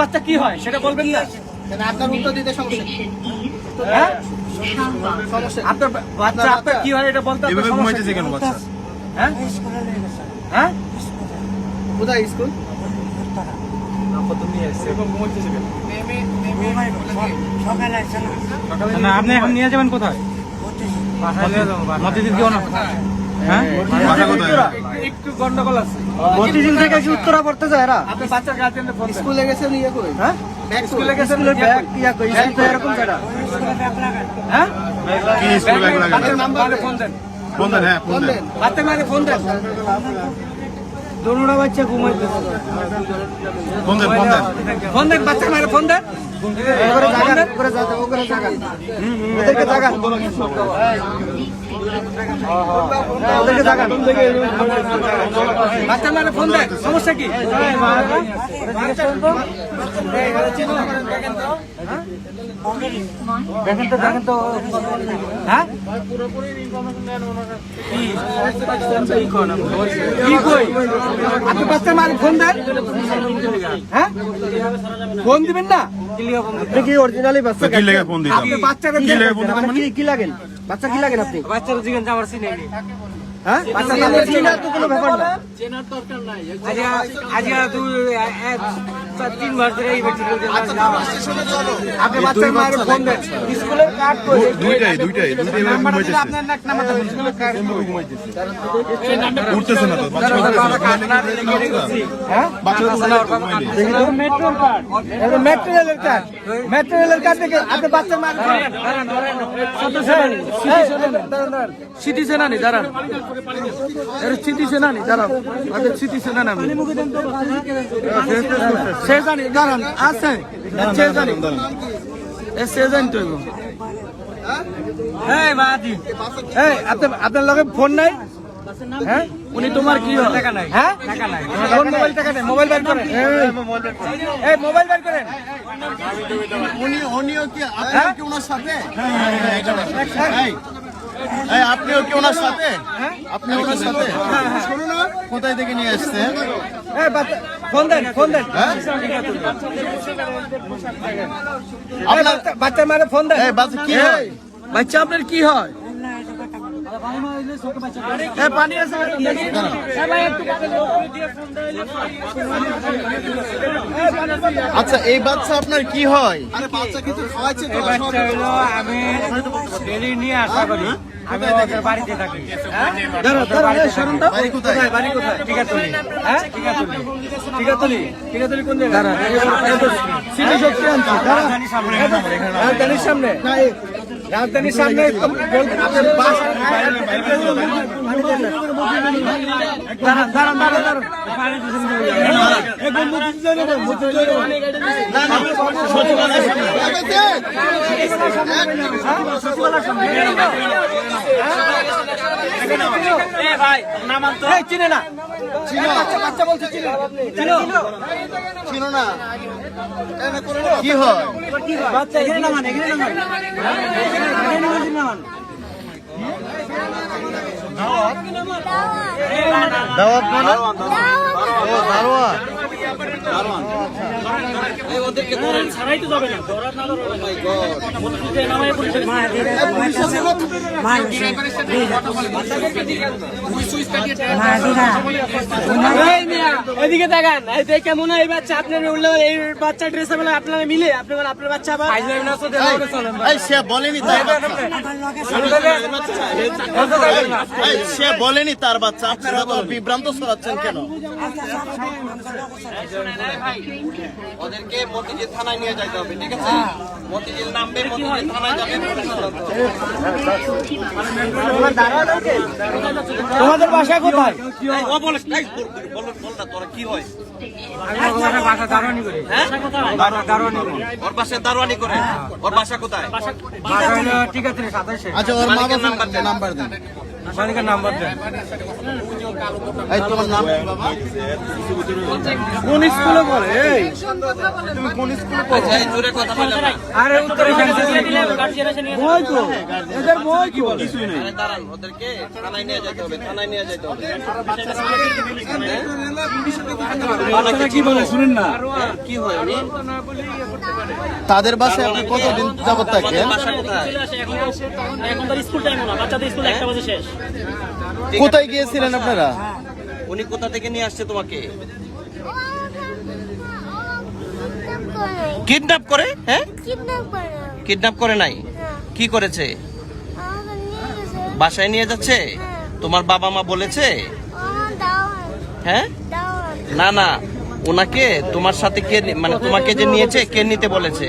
বাচ্চা কি হয় সেটা বলবেন না? আপনার উত্তর দিতে সমস্যা কি? হ্যাঁ? সমস্যা আপনার বাচ্চা আপনার কি হয় এটা বলতে আপনার সমস্যা কি? কেন বাচ্চা? হ্যাঁ? হ্যাঁ? কোথায় স্কুল? না আপনি এখন নিয়ে যাবেন কোথায়? মতিঝিল কেউ না? হ্যাঁ? বাসা কোথায়? একটু গন্ডগোল আছে। মতিঝিল থেকে কি উত্তরা পড়তে যায় এরা? আপনার বাচ্চার গার্জেনকে ফোন দেন। স্কুলে গেছেন ইয়ে কই? হ্যাঁ? স্কুলে গেছেন ব্যাগ ইয়া কই? স্কুল তো এরকম জায়গা। হ্যাঁ? কি স্কুলে ব্যাগ লাগে? বাচ্চার নাম্বারে ফোন দেন। ফোন দেন, হ্যাঁ ফোন দেন। বাচ্চার মাকে ফোন দেন। দোনোটা বাচ্চা ঘুমাইতেছে। ফোন দেন, ফোন দেন। ফোন দেন, বাচ্চার মাকে ফোন দেন। ওরে জায়গা, ওরে জায়গা, ওরে জায়গা। ওদেরকে জায়গা। ওদেরকে জায়গা। বাচ্চার মাকে ফোন দেন। সমস্যা কি? দেখেন তো হ্যাঁ কি কই আপনি বাচ্চার মাকে ফোন দেন। হ্যাঁ ফোন দিবেন না? আপনি কি অরিজিনালি বাচ্চা? কি লেগে ফোন দিতাম? আপনি বাচ্চাকে কি লেগে ফোন দিতাম মানে? কি লাগেন? বাচ্চা কি লাগেন আপনি? বাচ্চার জিজ্ঞেস আমার চিনে হ্যাঁ? বাচ্চা নামের চিনা তো কোনো ব্যাপার না। আপনি বাচ্চার মায়ের ফোন দেন। স্কুলের কার্ড কই? দুইটাই এভাবে ঘুমাইতেছে। আপনার নাম্বার দেন। স্কুলের কার্ড উঠতেছে না তো, বাচ্চা উঠতেছে। হ্যাঁ বাচ্চা উঠতেছে না, ঘুমাইলে। মেট্রোর কার্ড এটা মেট্রোরেলের কার্ড। মেট্রোরেলের কার্ড থেকে আপনি বাচ্চার মায়ের ফোন দেন। সিটি সেনানি দাঁড়ান। সিটি সেনানি দাঁড়ান। আগে সিটি সেনানি আমি সে জানি দাঁড়ান আছে সে জানি সে জানি তো এই বাদি এই আপনার লগে ফোন নাই? হ্যাঁ উনি তোমার কি হয়? টাকা নাই। হ্যাঁ টাকা নাই। ফোন মোবাইল টাকা নাই। মোবাইল বের করেন। এই মোবাইল বের করেন। উনিও কি আপনিও কি ওনার সাথে? এই আপনিও কি ওনার সাথে? আপনি ওনার সাথে? শোনো না, কোথায় থেকে নিয়ে আসছেন? এই ফোন দেন ফোন দেন। আপনার বাচ্চার মারে ফোন দেন। এই বাচ্চা কি হয়? বাচ্চা আপনার কি হয়? পানি আছে আচ্ছা এই বাচ্চা আপনার কি হয়? আরে বাচ্চা কিছু খাওয়াচ্ছে তো? বাচ্চা হলো আমি ডেলি নিয়ে আসা করি। আমি ওদের বাড়িতে থাকি। বাড়ি কোথায়? বাড়ি কোথায়? টিকাতলি। হ্যাঁ টিকাতলি। টিকাতলি কোন জায়গা? সিটি শক্তি আনছি। রাজধানীর সামনে। রাজধানীর সামনে আপনার বাস দাঁড়ান দাঁড়ান দাঁড়ান ভাই নামান তো চিনে না। বাচ্চা বলছে চিনে চিনো না? কি হয়? বাচ্চা এখানে নামান এখানে নামান দাওয়াত মানে? ও দারোয়ান। ওদেরকে ধরেন ছাড়াই তো যাবে না। এদিকে দেখান কেমন হয় এই বাচ্চা আপনার উঠলে এই বাচ্চা ড্রেস আপনারা মিলে আপনার বাচ্চা আবার সে বলেনি তার বাচ্চা। সে বলেনি তার বাচ্চা। আপনারা তো বিভ্রান্ত ছড়াচ্ছেন কেন? ওদেরকে মতিঝিল থানায় নিয়ে যাইতে হবে, ঠিক আছে? মতিঝিল নামবে, মতিঝিল থানায় যাবেন। তোমাদের বাসা কোথায়? তোরা কি হয়? বাসা দারোয়ানি করে। ওর বাসায় দারোয়ানি করে। ওর বাসা কোথায়? ঠিক আছে 27 আচ্ছা ওর মা বাবার নাম্বার দেন। মালিকের নাম্বার দেন। এই তোমার নাম কি বাবা? কোন স্কুলে পড়ে? এই তুমি কোন স্কুলে পড়ো? আরে উত্তরে বই তো এদের বই কি বলে? দাঁড়ান, ওদেরকে থানায় নিয়ে যেতে হবে, থানায় নিয়ে যেতে হবে। আপনারা কি বলে শুনেন না? কি হয় উনি? তাদের বাসায় আপনি কতদিন যাবত থাকেন? বাসা কোথায়? এখন তো স্কুল টাইম না, বাচ্চাদের স্কুল 1টা বাজে শেষ। কোথায় গিয়েছিলেন আপনারা? উনি কোথা থেকে নিয়ে আসছে তোমাকে? কিডন্যাপ করে? হ্যাঁ, কিডন্যাপ করে নাই। কি করেছে? বাসায় নিয়ে যাচ্ছে? তোমার বাবা মা বলেছে? হ্যাঁ, না না, ওনাকে তোমার সাথে কে, মানে তোমাকে যে নিয়েছে কে নিতে বলেছে?